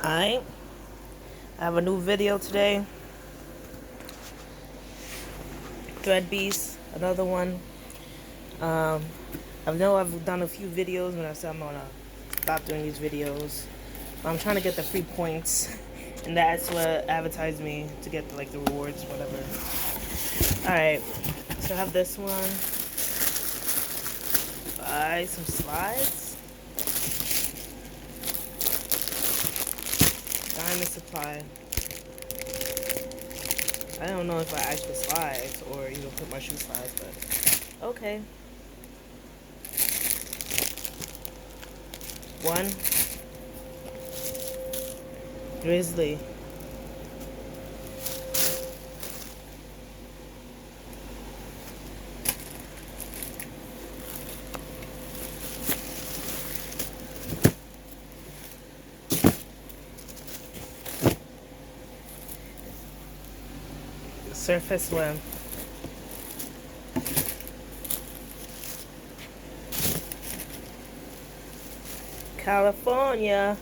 Alright, I have a new video today. Threadbeast, another one. I know I've done a few videos, but I said I'm gonna stop doing these videos. I'm trying to get the free points, and that's what advertised me to get like the rewards, whatever. Alright, so I have this one. Buy some slides. Diamond supply. I don't know if I asked for slides or put my shoe slides, but okay. One. Grizzly. Surface swim. California.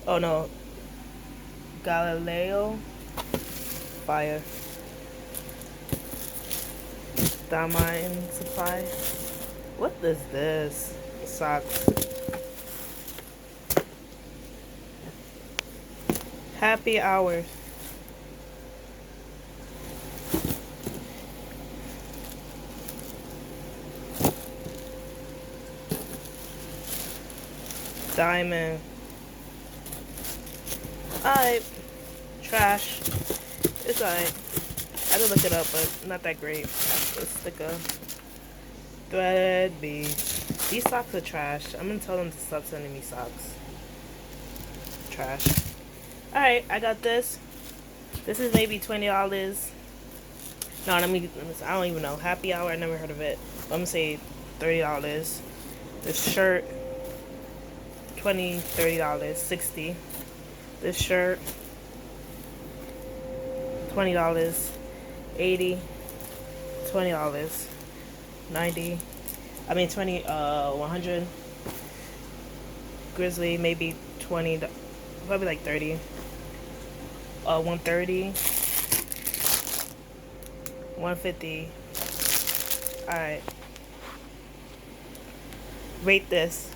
Oh no. Galileo. Fire. Diamond supply. What is this? Socks. Happy hours. Diamond. Alright. Trash. It's alright. I had to look it up, but not that great. Let's stick a Threadbeast. These socks are trash. I'm gonna tell them to stop sending me socks. Trash. Alright, I got this. This is maybe $20. No, let me I don't even know. Happy hour, I never heard of it. I'm gonna say $30. This shirt, $20, $30, $60. This shirt, $20, $80, $20, $90. I mean 100. Grizzly, maybe 20, probably like 30. 130, 150. Alright. Rate this.